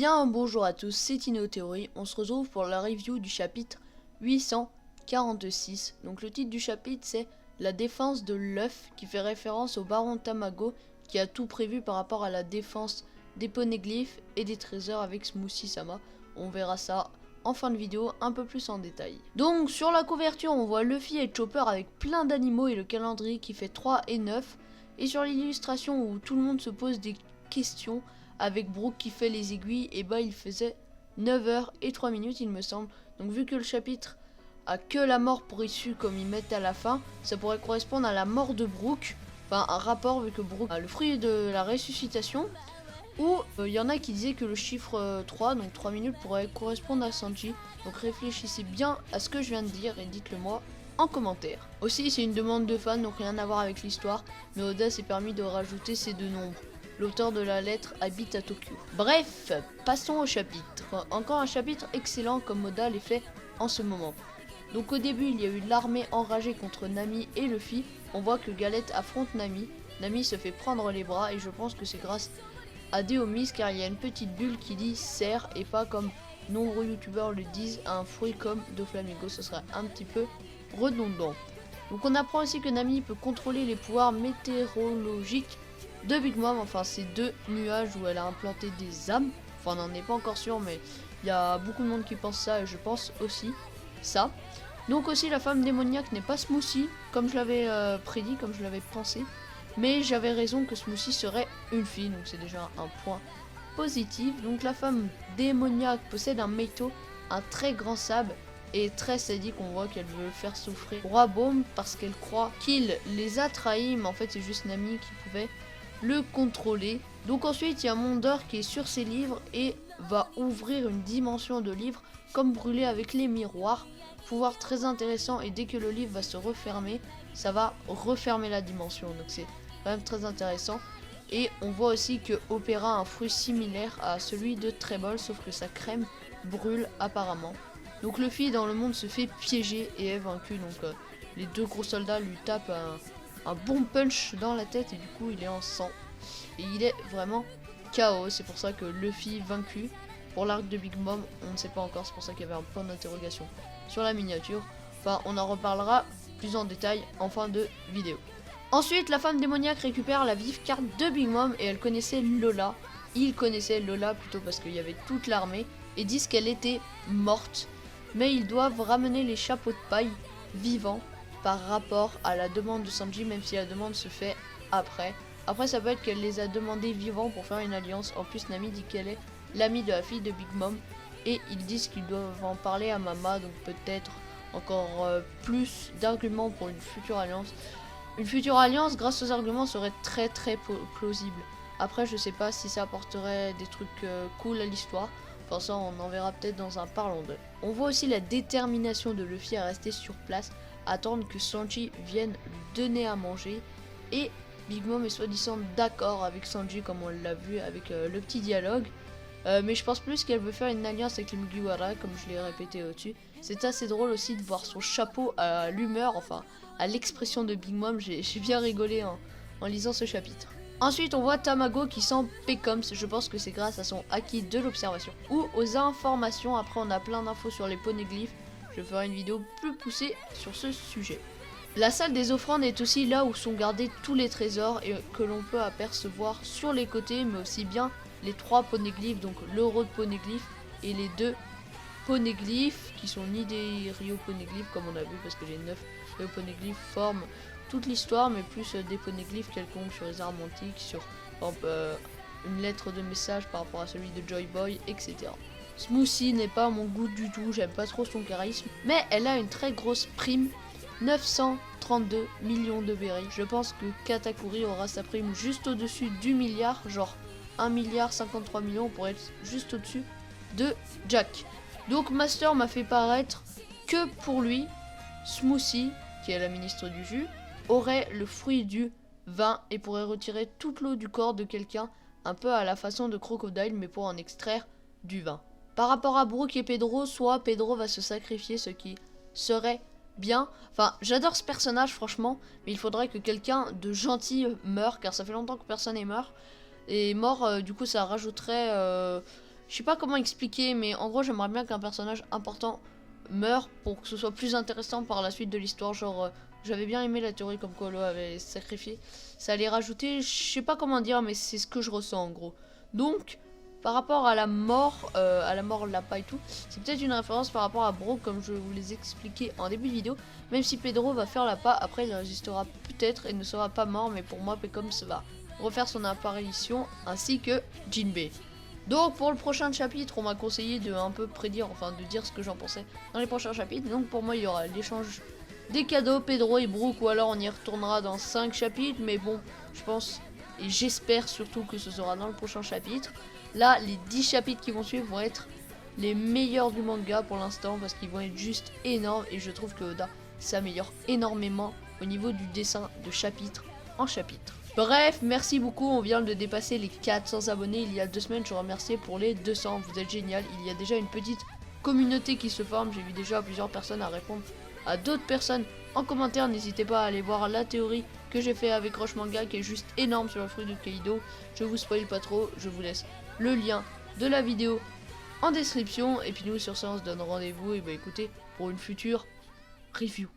Bien, bonjour à tous, c'est TinoThéorie. On se retrouve pour la review du chapitre 846. Donc le titre du chapitre c'est La défense de l'œuf, qui fait référence au baron Tamago qui a tout prévu par rapport à la défense des poneglyphes et des trésors avec Smoothie Sama. On verra ça en fin de vidéo un peu plus en détail. Donc sur la couverture on voit Luffy et Chopper avec plein d'animaux et le calendrier qui fait 3 et 9. Et sur l'illustration où tout le monde se pose des questions avec Brook qui fait les aiguilles, et bah il faisait 9h et 3 minutes il me semble. Donc vu que le chapitre a que la mort pour issue comme ils mettent à la fin, ça pourrait correspondre à la mort de Brook. Enfin un rapport vu que Brook a le fruit de la ressuscitation. Ou il y en a qui disaient que le chiffre 3, donc 3 minutes, pourrait correspondre à Sanji. Donc réfléchissez bien à ce que je viens de dire et dites-le moi en commentaire. Aussi c'est une demande de fans, donc rien à voir avec l'histoire, mais Oda s'est permis de rajouter ces deux nombres. L'auteur de la lettre habite à Tokyo. Bref, passons au chapitre. Encore un chapitre excellent comme Oda les fait en ce moment. Donc au début il y a eu l'armée enragée contre Nami et Luffy. On voit que Galette affronte Nami. Nami se fait prendre les bras et je pense que c'est grâce à Deomis car il y a une petite bulle qui dit serre et pas comme nombreux youtubeurs le disent un fruit comme Doflamingo. Ce serait un petit peu redondant. Donc on apprend aussi que Nami peut contrôler les pouvoirs météorologiques de Big Mom, enfin ces deux nuages où elle a implanté des âmes. Enfin on n'en est pas encore sûr mais il y a beaucoup de monde qui pense ça et je pense aussi ça. Donc aussi la femme démoniaque n'est pas Smoothie comme je l'avais prédit, comme je l'avais pensé. Mais j'avais raison que Smoothie serait une fille, donc c'est déjà un point positif. Donc la femme démoniaque possède un Meito, un très grand sabre et très sadique. On voit qu'elle veut faire souffrir Roi Baume parce qu'elle croit qu'il les a trahis, mais en fait c'est juste Nami qui pouvait le contrôler. Donc ensuite il y a Mondor qui est sur ses livres et va ouvrir une dimension de livres comme brûler avec les miroirs. Pouvoir très intéressant, et dès que le livre va se refermer, ça va refermer la dimension. Donc c'est quand même très intéressant. Et on voit aussi que Opéra a un fruit similaire à celui de Treble, sauf que sa crème brûle apparemment. Donc Luffy dans le monde se fait piéger et est vaincu. Donc les deux gros soldats lui tapent un bon punch dans la tête et du coup il est en sang. Et il est vraiment KO. C'est pour ça que Luffy vaincu. Pour l'arc de Big Mom, on ne sait pas encore, c'est pour ça qu'il y avait un point d'interrogation sur la miniature. Enfin, on en reparlera plus en détail en fin de vidéo. Ensuite, la femme démoniaque récupère la vive carte de Big Mom et elle connaissait Lola. Il connaissait Lola plutôt parce qu'il y avait toute l'armée et disent qu'elle était morte. Mais ils doivent ramener les chapeaux de paille vivants par rapport à la demande de Sanji, même si la demande se fait après. Après, ça peut être qu'elle les a demandés vivants pour faire une alliance. En plus, Nami dit qu'elle est l'amie de la fille de Big Mom. Et ils disent qu'ils doivent en parler à Mama, donc peut-être encore plus d'arguments pour une future alliance. Une future alliance grâce aux arguments serait très plausible. Après je sais pas si ça apporterait des trucs cool à l'histoire. Enfin ça on en verra peut-être dans un parlant d'eux. On voit aussi la détermination de Luffy à rester sur place, à attendre que Sanji vienne lui donner à manger. Et Big Mom est soi-disant d'accord avec Sanji comme on l'a vu avec le petit dialogue. Mais je pense plus qu'elle veut faire une alliance avec les Mugiwara, comme je l'ai répété au-dessus. C'est assez drôle aussi de voir son chapeau à l'humeur, enfin à l'expression de Big Mom. J'ai bien rigolé en lisant ce chapitre. Ensuite on voit Tamago qui sent Pecoms, je pense que c'est grâce à son acquis de l'observation ou aux informations. Après on a plein d'infos sur les poneglyphes, je ferai une vidéo plus poussée sur ce sujet. La salle des offrandes est aussi là où sont gardés tous les trésors et que l'on peut apercevoir sur les côtés, mais aussi bien les 3 poneglyphes, donc l'euro de poneglyphes et les 2 poneglyphes qui sont ni des Rio poneglyphes comme on a vu parce que les 9 Rio poneglyphes forment toute l'histoire, mais plus des poneglyphes quelconques sur les armes antiques, sur par exemple, une lettre de message par rapport à celui de Joy Boy, etc. Smoothie n'est pas à mon goût du tout, j'aime pas trop son charisme, mais elle a une très grosse prime, 932 millions de berries. Je pense que Katakuri aura sa prime juste au-dessus du milliard, genre 1 milliard 53 millions pour être juste au-dessus de Jack. Donc Master m'a fait paraître que pour lui, Smoothie, qui est la ministre du jus, aurait le fruit du vin et pourrait retirer toute l'eau du corps de quelqu'un, un peu à la façon de Crocodile, mais pour en extraire du vin. Par rapport à Brook et Pedro, soit Pedro va se sacrifier, ce qui serait bien. Enfin, j'adore ce personnage franchement, mais il faudrait que quelqu'un de gentil meure, car ça fait longtemps que personne n'est mort. Et mort, du coup ça rajouterait Je sais pas comment expliquer, mais en gros j'aimerais bien qu'un personnage important meure pour que ce soit plus intéressant par la suite de l'histoire. Genre j'avais bien aimé la théorie comme Colo avait sacrifié. Ça allait rajouter, je sais pas comment dire, mais c'est ce que je ressens en gros. Donc par rapport à la mort Lappa et tout, c'est peut-être une référence par rapport à Bro comme je vous les expliqué en début de vidéo. Même si Pedro va faire Lappa, après il résistera peut-être et ne sera pas mort, mais pour moi Pecom va refaire son apparition ainsi que Jinbei. Donc pour le prochain chapitre, on m'a conseillé de un peu prédire, enfin de dire ce que j'en pensais dans les prochains chapitres. Donc pour moi il y aura l'échange des cadeaux, Pedro et Brook, ou alors on y retournera dans 5 chapitres. Mais bon, je pense et j'espère surtout que ce sera dans le prochain chapitre. Là, les 10 chapitres qui vont suivre vont être les meilleurs du manga pour l'instant parce qu'ils vont être juste énormes. Et je trouve que Oda s'améliore énormément au niveau du dessin de chapitre en chapitre. Bref, merci beaucoup, on vient de dépasser les 400 abonnés il y a 2 semaines, je vous remercie pour les 200, vous êtes génial, il y a déjà une petite communauté qui se forme, j'ai vu déjà plusieurs personnes à répondre à d'autres personnes en commentaire, n'hésitez pas à aller voir la théorie que j'ai fait avec Roche Manga qui est juste énorme sur le fruit de Kaido, je vous spoil pas trop, je vous laisse le lien de la vidéo en description, et puis nous sur ça on se donne rendez-vous, et bah écoutez, pour une future review.